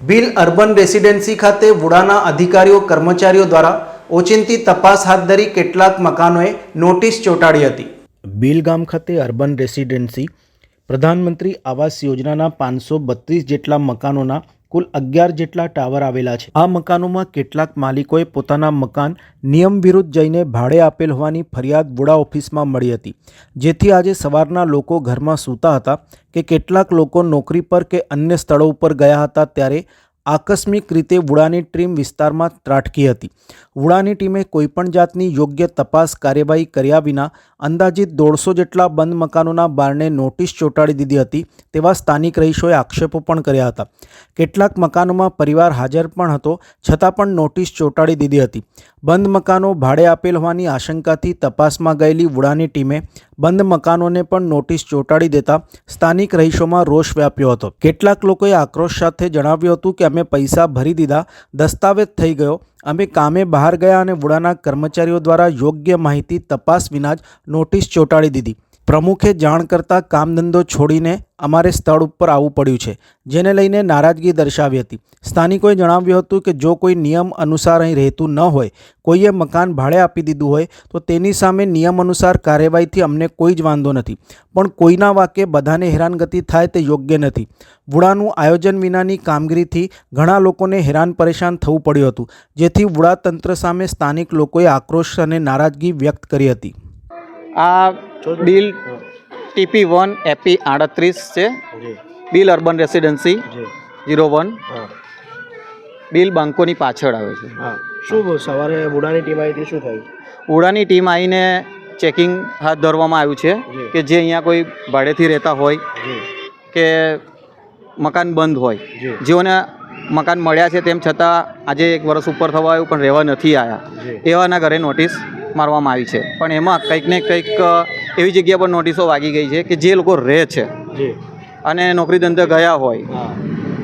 Bhil urban residency ખાતે વુડાના અધિકારીઓ કર્મચારીઓ દ્વારા ઓચિંતી તપાસ હાથ ધરી કેટલાક મકાનોએ નોટિસ ચોંટાડી હતી। ભીલ ગામ ખાતે અર્બન રેસિડેન્સી પ્રધાનમંત્રી આવાસ યોજનાના 532 જેટલા મકાનોના કુલ 11 જેટલા ટાવર આવેલા છે। આ મકાનોમાં કેટલાક માલિકોએ પોતાના મકાન નિયમ વિરુદ્ધ જઈને ભાડે આપેલ હોવાની ફરિયાદ વુડા ઓફિસમાં મળી હતી, જેથી આજે સવારના લોકો ઘરમાં સૂતા હતા કે કેટલાક લોકો નોકરી પર કે અન્ય સ્થળો ઉપર ગયા હતા ત્યારે આકસ્મિક રીતે વુડાની ટીમ વિસ્તારમાં ત્રાટકી હતી। વુડાની ટીમે કોઈપણ જાતની યોગ્ય તપાસ કાર્યવાહી કર્યા વિના અંદાજિત 150 જેટલા બંધ મકાનોના બારણે નોટિસ ચોંટાડી દીધી હતી તેવા સ્થાનિક રહીશોએ આક્ષેપો પણ કર્યા હતા। કેટલાક મકાનોમાં પરિવાર હાજર પણ હતો છતાં પણ નોટિસ ચોંટાડી દીધી હતી। બંધ મકાનો ભાડે આપેલ હોવાની આશંકાથી તપાસમાં ગયેલી વુડાની ટીમે બંધ મકાનોને પણ નોટિસ ચોંટાડી દેતા સ્થાનિક રહીશોમાં રોષ વ્યાપ્યો હતો। કેટલાક લોકોએ આક્રોશ સાથે જણાવ્યું હતું કે અમે પૈસા ભરી દીધા, દસ્તાવેજ થઈ ગયો, અમે કામે બહાર ગયા અને વુડાના કર્મચારીઓ દ્વારા યોગ્ય માહિતી તપાસ વિના જ નોટિસ ચોંટાડી દીધી। પ્રમુખે જાણ કરતાં કામ ધંધો છોડીને અમારે સ્થળ ઉપર આવવું પડ્યું છે, જેને લઈને નારાજગી દર્શાવી હતી। સ્થાનિકોએ જણાવ્યું હતું કે જો કોઈ નિયમ અનુસાર અહીં રહેતું ન હોય, કોઈએ મકાન ભાડે આપી દીધું હોય તો તેની સામે નિયમ અનુસાર કાર્યવાહીથી અમને કોઈ જ વાંધો નથી, પણ કોઈના વાકે બધાને હેરાનગતિ થાય તે યોગ્ય નથી। વુડાનું આયોજન વિનાની કામગીરીથી ઘણા લોકોને હેરાન પરેશાન થવું પડ્યું હતું, જેથી વુડા તંત્ર સામે સ્થાનિક લોકોએ આક્રોશ અને નારાજગી વ્યક્ત કરી હતી। આ બિલ TP1 AP 38 છે। બિલ અર્બન રેસિડેન્સી 01 બિલ બાંકોની પાછળ આવે છે। શું સવારે વુડાની ટીમ આવી હતી, શું થયું? વુડાની ટીમ આવીને ચેકિંગ હાથ ધરવામાં આવ્યું છે કે જે અહીંયા કોઈ ભાડેથી રહેતા હોય કે મકાન બંધ હોય, જેઓને મકાન મળ્યા છે તેમ છતાં આજે 1 વર્ષ ઉપર થવા આવ્યું પણ રહેવા નથી આવ્યા, એવાના ઘરે નોટિસ મારવામાં આવી છે। પણ એમાં કંઈક ને કંઈક એવી જગ્યા પર નોટિસો વાગી ગઈ છે કે જે લોકો રહે છે અને નોકરી ધંધે ગયા હોય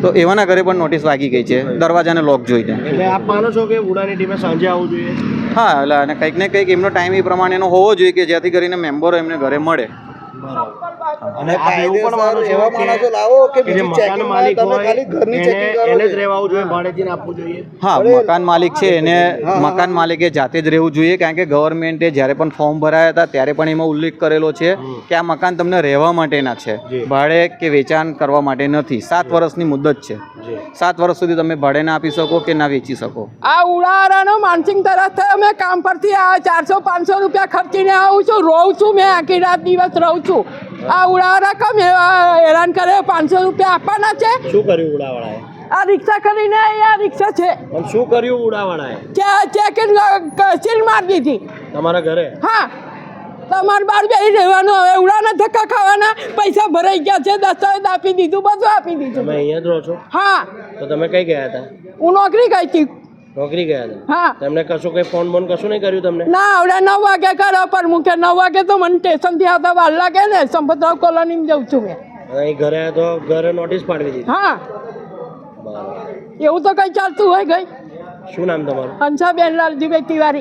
તો એવાના ઘરે પણ નોટિસ વાગી ગઈ છે દરવાજાને લોક જોઈને। એટલે આપ માનો છો કે વુડાની ટીમે સાંજે આવવું જોઈએ? હા, એટલે અને કંઈક ને કંઈક એમનો ટાઈમ એ પ્રમાણેનો હોવો જોઈએ કે જેથી કરીને મેમ્બરો એમને ઘરે મળે। અને આપ એવું પણ માનો છો કે જે મકાન માલિક હોય એને જ રહેવું જોઈએ, ભાડેથી આપવું જોઈએ? હા, મકાન માલિક છે એને મકાન માલિકે જાતે જ રહેવું જોઈએ, કારણ કે ગવર્મેન્ટે જ્યારે પણ ફોર્મ ભરાયા હતા ત્યારે પણ એમાં ઉલ્લેખ કરેલો છે કે આ મકાન તમને રહેવા માટેના છે, ભાડે કે વેચાણ કરવા માટે નથી। 7 વર્ષની મુદત છે, 7 વર્ષ સુધી તમે ભાડે ના આપી શકો કે ના વેચી શકો। આ ઉડારાનો માનસિંગ તરફ અમે કામ પરથી આ 400-500 રૂપિયા ખર્ચીને આવું છું, રહું છું, મેં આખી રાત દિવસ રહું છું। આ ઉડાવાળા કમ હેરાન કરે? 500 રૂપિયા આપવાના છે। શું કર્યું ઉડાવાળાએ? આ રિક્ષા કરીને આ રિક્ષા છે પણ શું કર્યું ઉડાવાળાએ? ચેકિંગ સીલ મારી દીધી તમારા ઘરે? હા, તમારે બહાર બેસી રહેવાનું, હવે ઉડાના ધક્કા ખાવાના, પૈસા ભરાઈ ગયા છે, દસ્તાવેજ આપી દીધું, બધું આપી દીધું। તમે અહીંયા જ રહો છો? હા। તો તમે કઈ ગયા હતા? હું નોકરી ગઈ હતી। નોકરી ગયા હતા? હા। તમને કશું કઈ ફોન બોન કશું નહીં કર્યું તમને? ના, આવડે 9 વાગે કરો પર મુકે 9 વાગે તો મને સ્ટેશનથી આવતા વાર લાગે ને, સંપતરાવ કોલોનીમાં જઉં છું મેં। અહીં ઘરે તો ઘરે નોટિસ પાડવી દીધી? હા, બરાબર। એવું તો કઈ ચાલતું હોય ગઈ। શું નામ તમારું? હંસાબેન લાલજીભાઈ તિવારી।